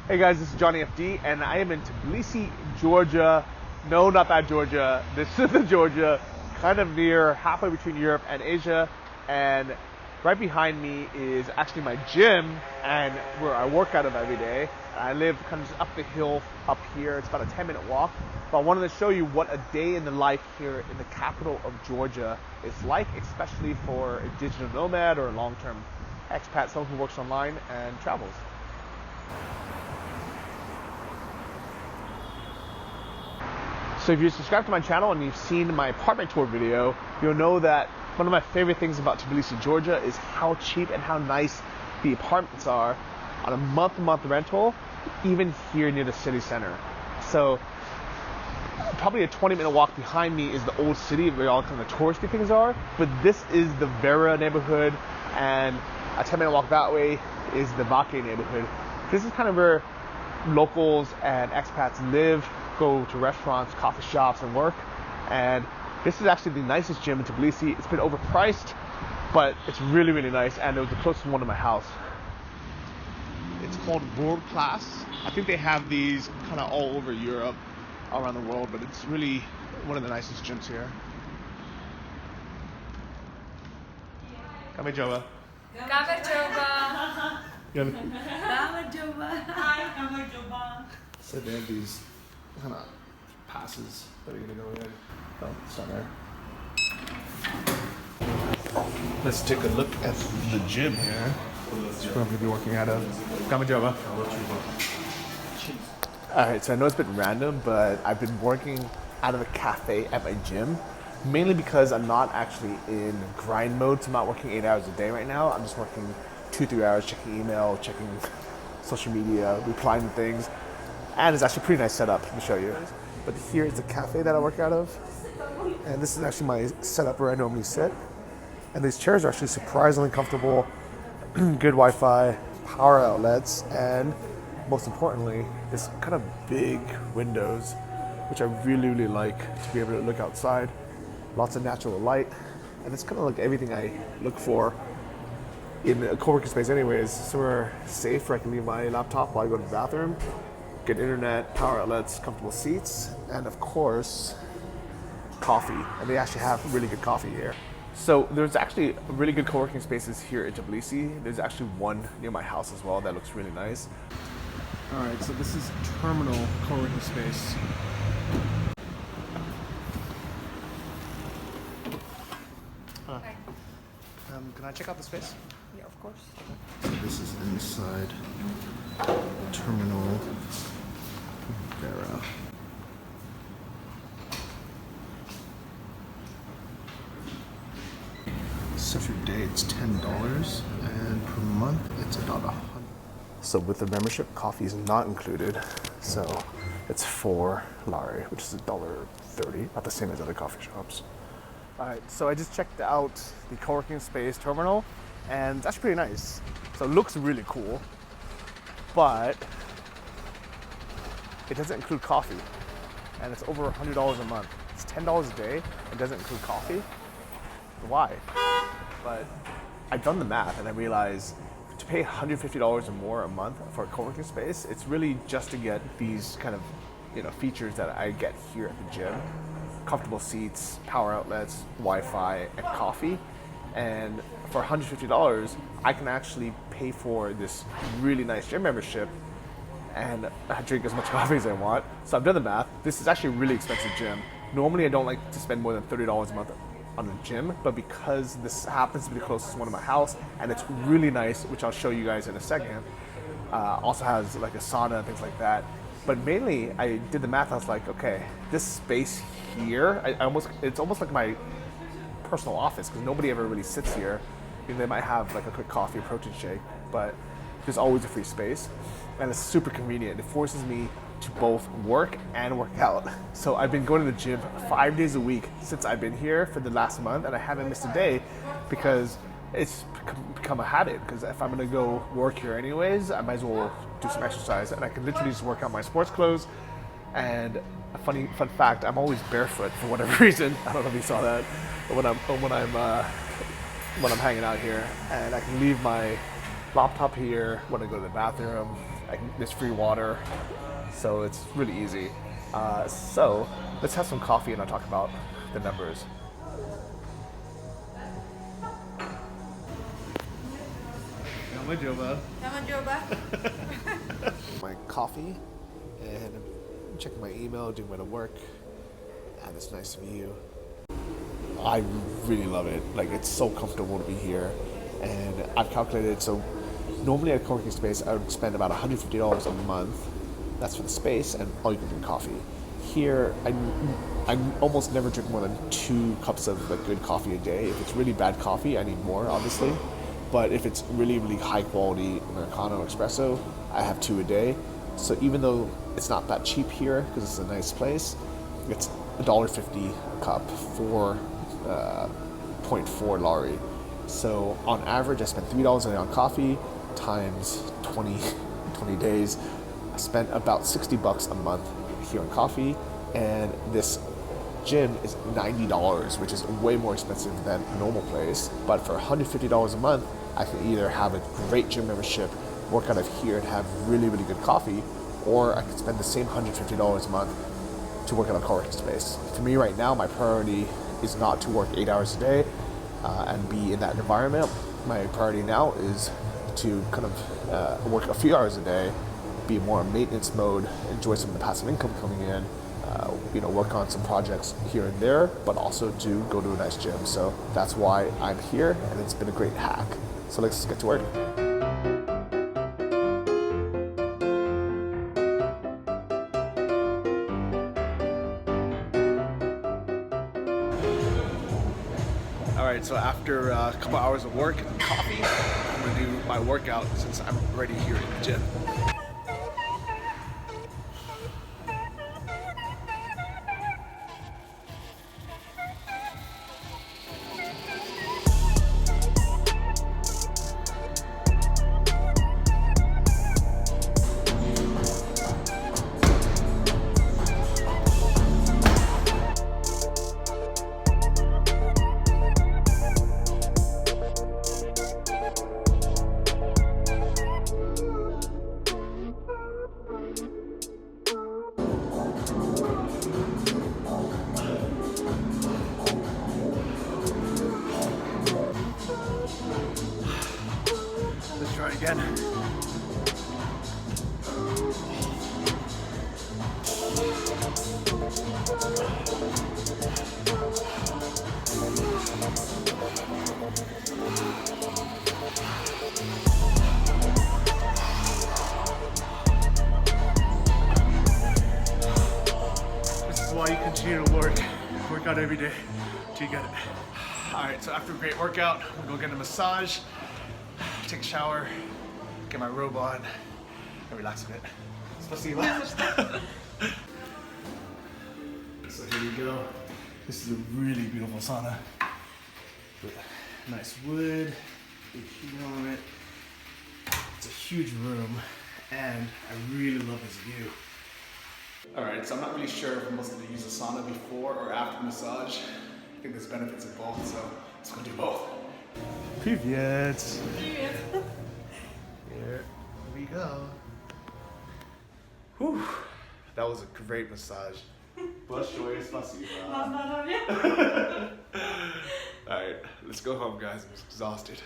Hey guys, this is Johnny FD, and I am in Tbilisi, Georgia. No, not that Georgia. This is the Georgia, kind of near halfway between Europe and Asia. And right behind me is actually my gym, and where I work out of every day. I live kind of just up the hill up here. It's about a 10-minute walk. But I wanted to show you what a day in the life here in the capital of Georgia is like, especially for a digital nomad or a long-term expat, someone who works online and travels. So if you subscribe to my channel and you've seen my apartment tour video, you'll know that one of my favorite things about Tbilisi, Georgia is how cheap and how nice the apartments are on a month-to-month rental, even here near the city center. So probably a 20-minute walk behind me is the old city where all kind of touristy things are, but this is the Vera neighborhood, and a 10-minute walk that way is the Vake neighborhood. This is kind of where locals and expats live, go to restaurants, coffee shops, and work. And this is actually the nicest gym in Tbilisi. It's been overpriced, but it's really, really nice, and it was the closest one to my house. It's called World Class. I think they have these kind of all over Europe, all around the world, but it's really one of the nicest gyms here. Kami Joba. Kami Joba. Kami Joba. Hi, Kami Joba. So they have these kind of passes that are going to go in. Oh, it's not there. Let's take a look at the gym here. That's where I'm going to be working out of. Kami Joba. Alright, so I know it's a bit random, but I've been working out of a cafe at my gym, mainly because I'm not actually in grind mode, so I'm not working 8 hours a day right now. I'm just working 2-3 hours, checking email, checking social media, replying to things. And it's actually a pretty nice setup, let me show you. But here is the cafe that I work out of. And this is actually my setup where I normally sit. And these chairs are actually surprisingly comfortable, good Wi-Fi, power outlets, and most importantly, this kind of big windows, which I really, really like to be able to look outside. Lots of natural light. And it's kind of like everything I look for in a co-working space anyways. Somewhere safe where I can leave my laptop while I go to the bathroom. Good internet, power outlets, comfortable seats, and of course, coffee. And they actually have really good coffee here. So there's actually really good co-working spaces here in Tbilisi. There's actually one near my house as well that looks really nice. All right, so this is Terminal co-working space. Can I check out the space? Yeah, of course. Okay. This is inside Terminal Vera. So for day it's $10, and per month it's about $100. So with the membership, coffee is not included. So it's $4 lari, which is $1.30, not the same as other coffee shops. All right, so I just checked out the co-working space terminal, and that's pretty nice. So it looks really cool, but it doesn't include coffee, and it's over $100 a month. It's $10 a day, it doesn't include coffee. Why? But I've done the math, and I realized to pay $150 or more a month for a co-working space, it's really just to get these kind of, features that I get here at the gym. Comfortable seats, power outlets, Wi-Fi, and coffee. And for $150, I can actually pay for this really nice gym membership and drink as much coffee as I want. So I've done the math. This is actually a really expensive gym. Normally I don't like to spend more than $30 a month on a gym, but because this happens to be the closest one to my house, and it's really nice, which I'll show you guys in a second, also has like a sauna and things like that. But mainly, I did the math. I was like, okay, this space here, it's almost like my personal office, because nobody ever really sits here. They might have like a quick coffee, protein shake, but there's always a free space, and it's super convenient. It forces me to both work and work out. So I've been going to the gym 5 days a week since I've been here for the last month, and I haven't missed a day because it's become a habit. Because if I'm gonna go work here anyways, I might as well do some exercise, and I can literally just work out my sports clothes. And a fun fact, I'm always barefoot for whatever reason. I don't know if you saw that, but when I'm hanging out here, and I can leave my Laptop here. When I go to the bathroom, there's free water, so it's really easy. So let's have some coffee and I'll talk about the numbers. Nomad Joba. Nomad Joba. My coffee, and I'm checking my email, doing my work, and this nice view. I really love it. Like, it's so comfortable to be here, and I've calculated. So normally at a coworking space, I would spend about $150 a month. That's for the space and all you can drink coffee. Here, I almost never drink more than 2 cups of like good coffee a day. If it's really bad coffee, I need more, obviously. But if it's really, really high quality Americano espresso, I have 2 a day. So even though it's not that cheap here, because it's a nice place, it's $1.50 a cup for 0.4 lari. So on average, I spend $3 a day on coffee times 20 days. I spent about $60 a month here on coffee, and this gym is $90, which is way more expensive than a normal place. But for $150 a month, I can either have a great gym membership, work out of here and have really, really good coffee, or I could spend the same $150 a month to work at a coworking space. For me right now, my priority is not to work 8 hours a day and be in that environment. My priority now is to kind of work a few hours a day, be more in maintenance mode, enjoy some of the passive income coming in, work on some projects here and there, but also to go to a nice gym. So that's why I'm here, and it's been a great hack. So let's get to work. All right, so after a couple hours of work and coffee, I'm gonna do my workout since I'm already here in the gym. Let's try again. This is why you continue to work out every day till you get it. All right, so after a great workout, I'm gonna go get a massage, take a shower, get my robe on, and relax a bit. Spasiba. So here we go. This is a really beautiful sauna. With nice wood, big heat on it. It's a huge room, and I really love this view. All right, so I'm not really sure if I'm supposed to use a sauna before or after the massage. I think there's benefits of both, so let's go do both. Привет. Привет. Here we go. Whew. That was a great massage. Большое спасибо. Alright, let's go home, guys. I'm exhausted.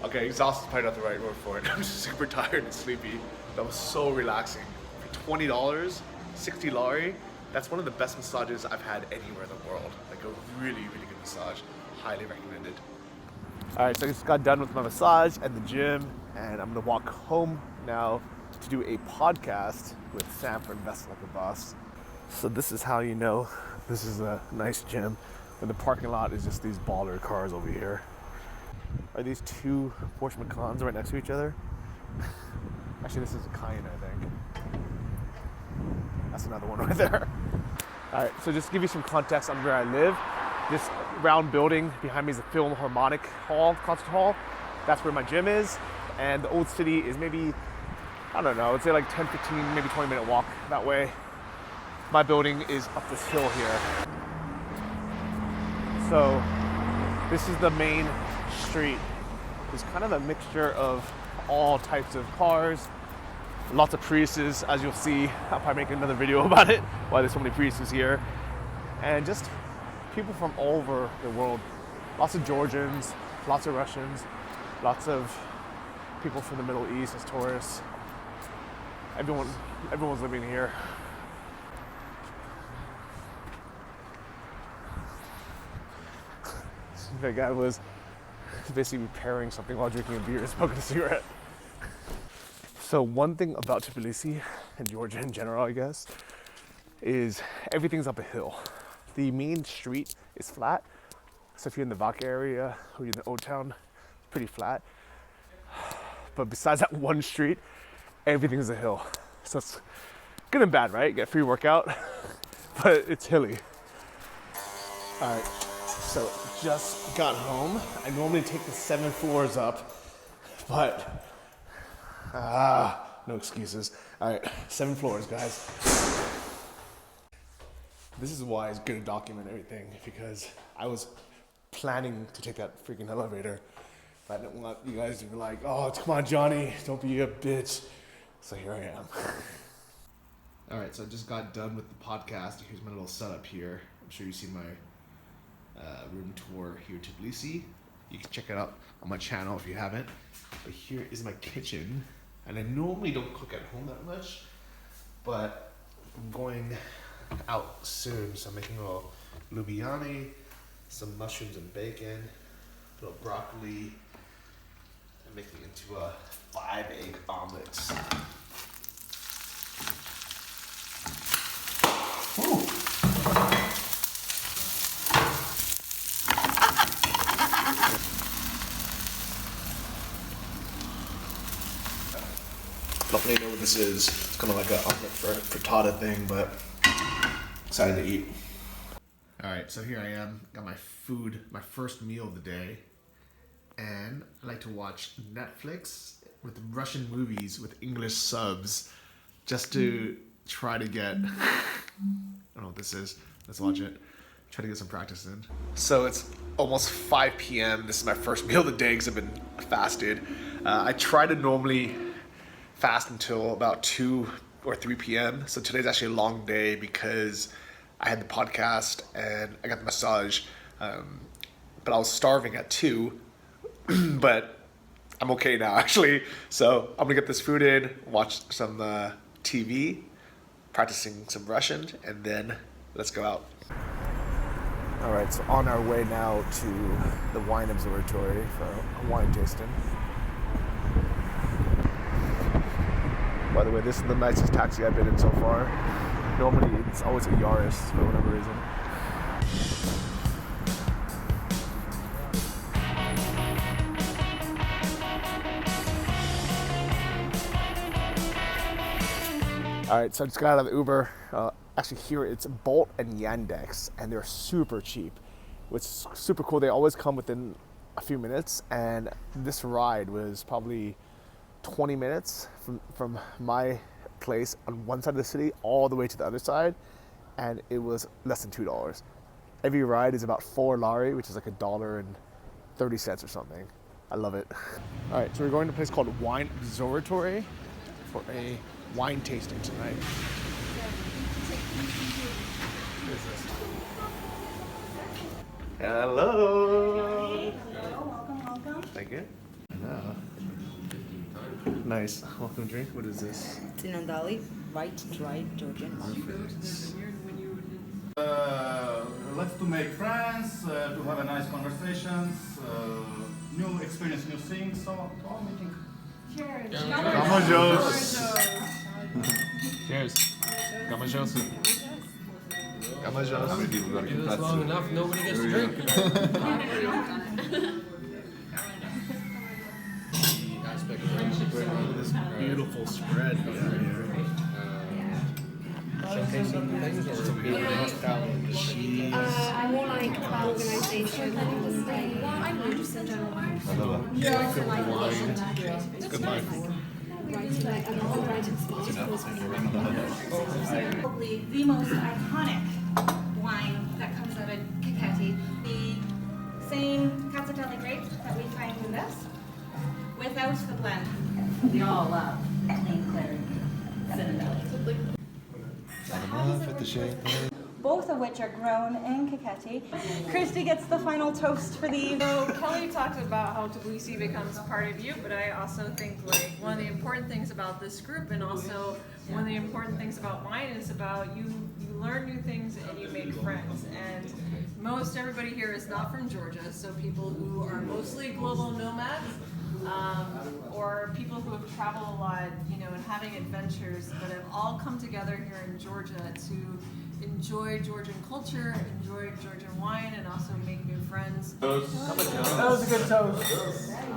Okay, exhausted is probably not the right word for it. I'm just super tired and sleepy. That was so relaxing. For $20, 60 lari, that's one of the best massages I've had anywhere in the world. Like a really, really good massage. Highly recommended. All right, so I just got done with my massage and the gym, and I'm gonna walk home now to do a podcast with Sam from Invest Like a Boss. So this is how you know this is a nice gym, when the parking lot is just these baller cars over here. Are these 2 Porsche Macans right next to each other? Actually, this is a Cayenne, I think. That's another one right there. All right, so just to give you some context on where I live, this round building behind me is a Philharmonic Hall, concert hall. That's where my gym is. And the old city is maybe, I don't know, I'd say like 10, 15, maybe 20-minute walk that way. My building is up this hill here. So this is the main street It's kind of a mixture of all types of cars, lots of Priuses, as you'll see. I'll probably make another video about it, why there's so many Priuses here. And just people from all over the world. Lots of Georgians, lots of Russians, lots of people from the Middle East as tourists. Everyone's living here. That guy was basically repairing something while drinking a beer and smoking a cigarette. So one thing about Tbilisi and Georgia in general, I guess, is everything's up a hill. The main street is flat. So if you're in the Vaka area or you're in the Old Town, pretty flat. But besides that one street, everything's a hill. So it's good and bad, right? You get a free workout, but it's hilly. All right, so just got home. I normally take the 7 floors up, but no excuses. All right, 7 floors, guys. This is why it's good to document everything, because I was planning to take that freaking elevator. But I didn't want you guys to be like, oh, come on, Johnny, don't be a bitch. So here I am. All right, so I just got done with the podcast. Here's my little setup here. I'm sure you've seen my room tour here in Tbilisi. You can check it out on my channel if you haven't. But here is my kitchen. And I normally don't cook at home that much, but I'm going out soon. So I'm making a little lubiani, some mushrooms and bacon, a little broccoli, and making it into a 5-egg omelet. Ooh. Don't really know what this is. It's kind of like an omelet frittata thing, but excited to eat. All right, so here I am. Got my food, my first meal of the day. And I like to watch Netflix with Russian movies with English subs just to try to get, I don't know what this is. Let's watch it. Try to get some practice in. So it's almost 5 p.m. This is my first meal of the day because I've been fasted. I try to normally fast until about 2 or 3 p.m. So today's actually a long day because I had the podcast and I got the massage. But I was starving at 2, but I'm okay now actually. So I'm gonna get this food in, watch some TV, practicing some Russian, and then let's go out. All right, so on our way now to the wine observatory for a wine tasting. By the way, this is the nicest taxi I've been in so far. Normally it's always a Yaris for whatever reason. All right, so I just got out of the Uber. Actually here it's Bolt and Yandex, and they're super cheap, which is super cool. They always come within a few minutes, and this ride was probably 20 minutes from my place on one side of the city all the way to the other side, and it was less than $2. Every ride is about 4 lari, which is like $1.30 or something. I love it. All right, so we're going to a place called Wine Observatory for a wine tasting tonight. Hello. Hey, hello, welcome. Thank you. Nice. Welcome drink. What is this? Tinandali, white dried Georgian wine. Let's to make friends, to have a nice conversations, new experience, new things. So all making. Cheers. Cheers. Gamajos. Gamajos. How many people got to keep that long enough? Nobody gets to drink. This beautiful spread here. Showcasing things or some people hospitality. Cheese. I more like organisation. Well, I know just in general. Yeah, good wine. It's good wine. Probably the most iconic wine that comes out of Kakheti. The same Katsateli grape that we find in this That's the blend we all love. The clean, clear cinnamon. Both of which are grown in Kakheti. Christy gets the final toast for the evening. So Kelly talked about how Tbilisi becomes part of you, but I also think like one of the important things about this group, and also one of the important things about wine, is about you learn new things and you make friends. And most everybody here is not from Georgia, so people who are mostly global nomads, or people who have traveled a lot, you know, and having adventures, but have all come together here in Georgia to enjoy Georgian culture, enjoy Georgian wine, and also make new friends. That was a good toast.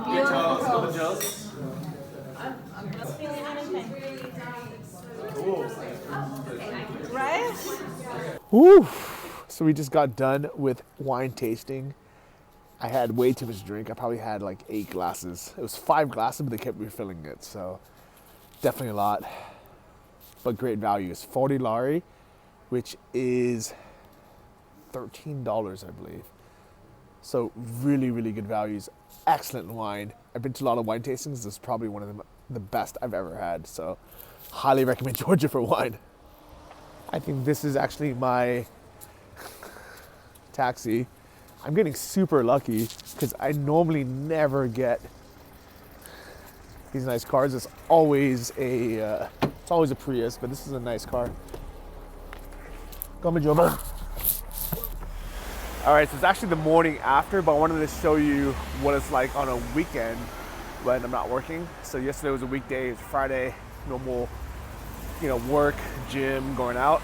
Good toast. Double toast. Right? Woo! So we just got done with wine tasting. I had way too much drink. I probably had like 8 glasses. It was 5 glasses, but they kept refilling it. So definitely a lot, but great value. It's 40 lari, which is $13, I believe. So really, really good values. Excellent wine. I've been to a lot of wine tastings. This is probably one of the best I've ever had. So highly recommend Georgia for wine. I think this is actually my taxi. I'm getting super lucky because I normally never get these nice cars. It's always a Prius, but this is a nice car. Come on, Joba. All right, so it's actually the morning after, but I wanted to show you what it's like on a weekend when I'm not working. So yesterday was a weekday, it's Friday, normal, you know, work, gym, going out.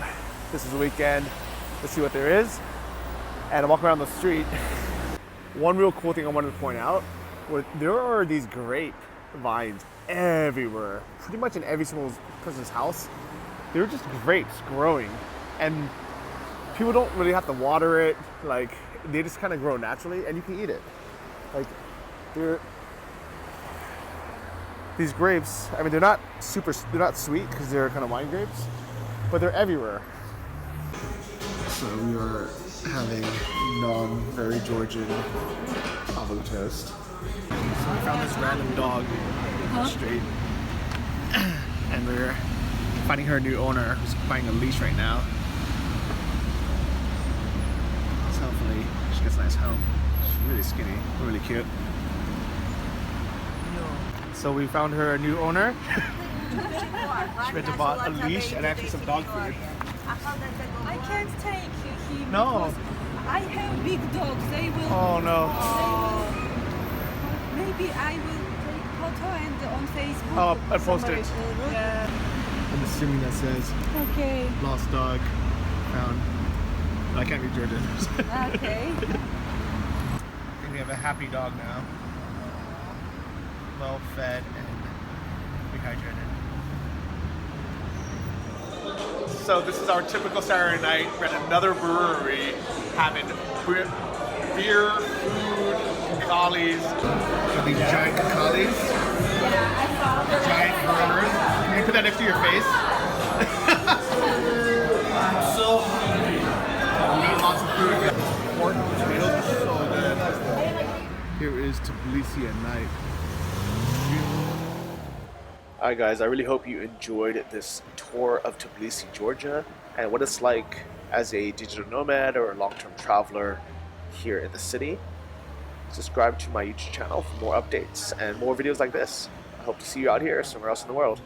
This is a weekend. Let's see what there is. And I walk around the street. One real cool thing I wanted to point out, there are these grape vines everywhere, pretty much in every single person's house. They're just grapes growing, and people don't really have to water it. Like, they just kind of grow naturally, and you can eat it. Like, these grapes, I mean, they're not sweet because they're kind of wine grapes, but they're everywhere. So we are having very Georgian avocado toast. So we found this random dog on the street, and we're finding her new owner who's buying a leash right now. So hopefully she gets a nice home. She's really skinny, really cute. So we found her a new owner. She went to buy a leash and actually some dog food. I can't take him. No. because I have big dogs. They will. Oh no. Maybe I will take photo and on Facebook. Oh, I'll post it. Yeah. I'm assuming that says Okay. lost dog found. I can't read Georgian. Okay. I think we have a happy dog now. Well fed and rehydrated. So this is our typical Saturday night. We're at another brewery having beer, food, kakali's. These giant kakali's. Giant burgers. Can you put that next to your face? I'm so hungry. We eat lots of food. Pork and potatoes are so good. Here is Tbilisi at night. Alright guys, I really hope you enjoyed this tour of Tbilisi, Georgia, and what it's like as a digital nomad or a long-term traveler here in the city. Subscribe to my YouTube channel for more updates and more videos like this. I hope to see you out here somewhere else in the world.